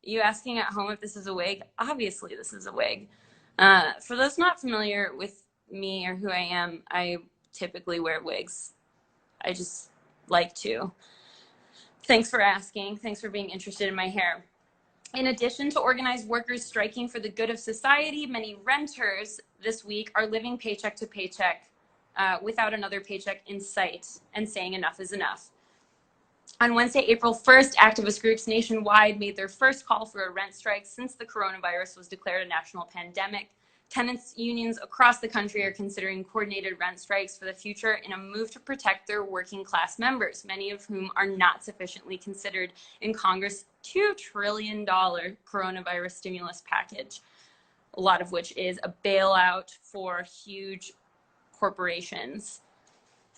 You asking at home if this is a wig? Obviously, this is a wig. For those not familiar with me or who I am, I typically wear wigs. I just like to. Thanks for asking. Thanks for being interested in my hair. In addition to organized workers striking for the good of society, many renters this week are living paycheck to paycheck without another paycheck in sight and saying enough is enough. On Wednesday, April 1st, activist groups nationwide made their first call for a rent strike since the coronavirus was declared a national pandemic. Tenants unions across the country are considering coordinated rent strikes for the future in a move to protect their working class members, many of whom are not sufficiently considered in Congress' $2 trillion coronavirus stimulus package, a lot of which is a bailout for huge corporations.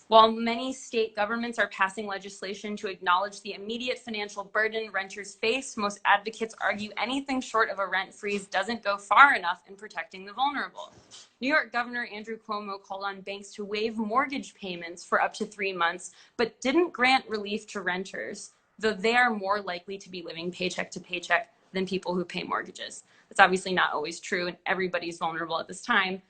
While many state governments are passing legislation to acknowledge the immediate financial burden renters face, most advocates argue anything short of a rent freeze doesn't go far enough in protecting the vulnerable. New York Governor Andrew Cuomo called on banks to waive mortgage payments for up to 3 months, but didn't grant relief to renters, though they are more likely to be living paycheck to paycheck than people who pay mortgages. That's obviously not always true, and everybody's vulnerable at this time.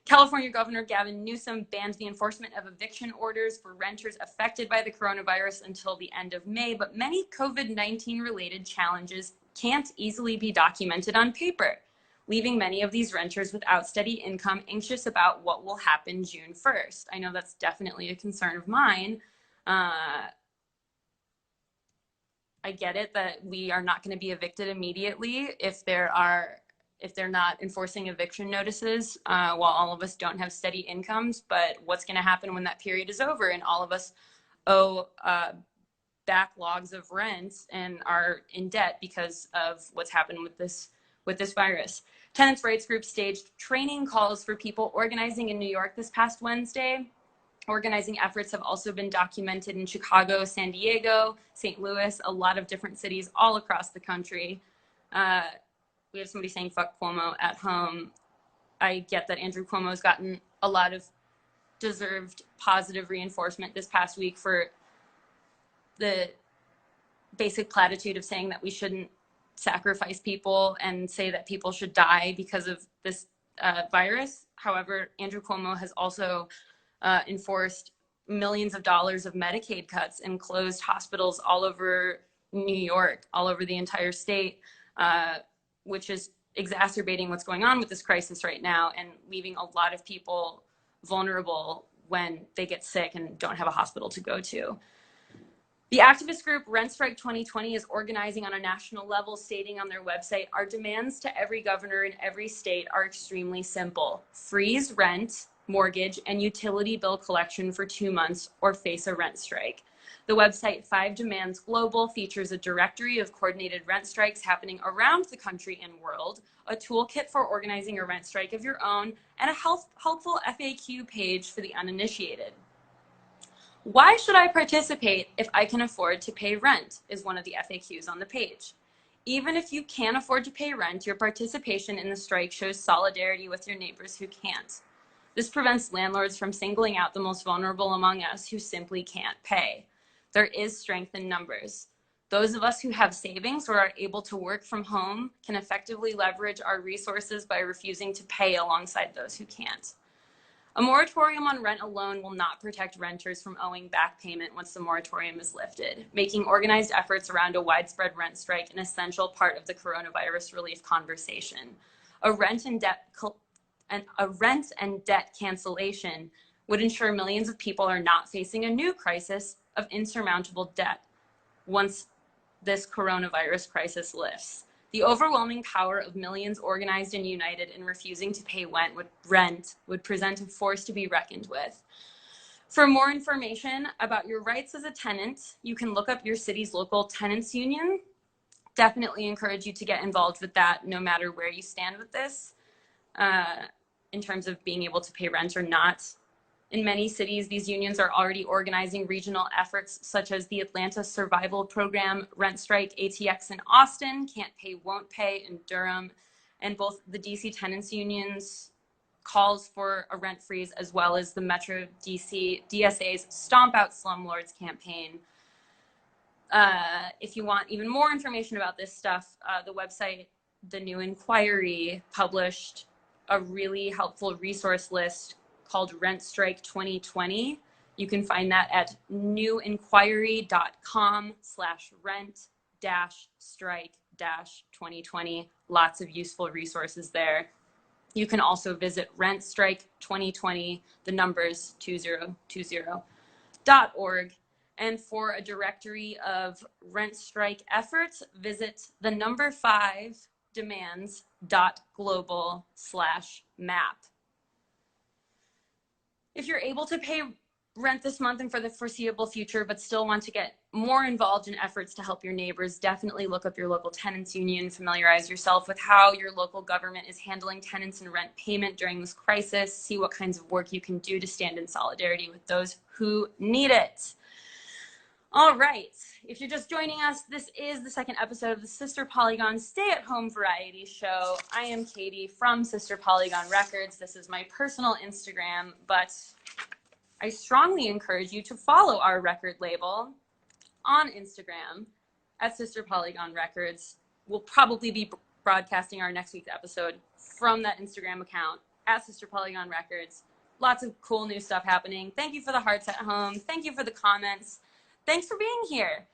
California Governor Gavin Newsom banned the enforcement of eviction orders for renters affected by the coronavirus until the end of May, but many COVID-19 related challenges can't easily be documented on paper, leaving many of these renters without steady income, anxious about what will happen June 1st. I know that's definitely a concern of mine. I get it that we are not going to be evicted immediately if they're not enforcing eviction notices while all of us don't have steady incomes. But what's going to happen when that period is over and all of us owe backlogs of rent and are in debt because of what's happened with this virus? Tenants' rights groups staged training calls for people organizing in New York this past Wednesday. Organizing efforts have also been documented in Chicago, San Diego, St. Louis, a lot of different cities all across the country. We have somebody saying fuck Cuomo at home. I get that Andrew Cuomo's gotten a lot of deserved positive reinforcement this past week for the basic platitude of saying that we shouldn't sacrifice people and say that people should die because of this virus. However, Andrew Cuomo has also enforced millions of dollars of Medicaid cuts and closed hospitals all over New York, all over the entire state, which is exacerbating what's going on with this crisis right now and leaving a lot of people vulnerable when they get sick and don't have a hospital to go to. The activist group Rent Strike 2020 is organizing on a national level, stating on their website, "Our demands to every governor in every state are extremely simple. Freeze rent, mortgage, and utility bill collection for 2 months or face a rent strike." The website 5 Demands Global features a directory of coordinated rent strikes happening around the country and world, a toolkit for organizing a rent strike of your own, and a helpful FAQ page for the uninitiated. Why should I participate if I can afford to pay rent is one of the FAQs on the page. Even if you can't afford to pay rent, your participation in the strike shows solidarity with your neighbors who can't. This prevents landlords from singling out the most vulnerable among us who simply can't pay. There is strength in numbers. Those of us who have savings or are able to work from home can effectively leverage our resources by refusing to pay alongside those who can't. A moratorium on rent alone will not protect renters from owing back payment once the moratorium is lifted, making organized efforts around a widespread rent strike an essential part of the coronavirus relief conversation. A rent and debt cancellation would ensure millions of people are not facing a new crisis of insurmountable debt once this coronavirus crisis lifts. The overwhelming power of millions organized and united in refusing to pay rent would present a force to be reckoned with. For more information about your rights as a tenant, you can look up your city's local tenants union. Definitely encourage you to get involved with that no matter where you stand with this, in terms of being able to pay rent or not. In many cities, these unions are already organizing regional efforts such as the Atlanta Survival Program, Rent Strike ATX in Austin, Can't Pay, Won't Pay in Durham, and both the DC Tenants Union's calls for a rent freeze as well as the Metro DC DSA's Stomp Out Slumlords campaign If you want even more information about this stuff, the website, The New Inquiry, published a really helpful resource list called Rent Strike 2020. You can find that at newinquiry.com/rent-strike-2020. Lots of useful resources there. You can also visit Rent Strike 2020, the numbers 2020.org. And for a directory of rent strike efforts, visit the number 5 demands.global/map. If you're able to pay rent this month and for the foreseeable future, but still want to get more involved in efforts to help your neighbors, definitely look up your local tenants union, familiarize yourself with how your local government is handling tenants and rent payment during this crisis, see what kinds of work you can do to stand in solidarity with those who need it. All right, if you're just joining us, this is the second episode of the Sister Polygon Stay-at-Home Variety Show. I am Katie from Sister Polygon Records. This is my personal Instagram, but I strongly encourage you to follow our record label on Instagram at Sister Polygon Records. We'll probably be broadcasting our next week's episode from that Instagram account at Sister Polygon Records. Lots of cool new stuff happening. Thank you for the hearts at home. Thank you for the comments. Thanks for being here.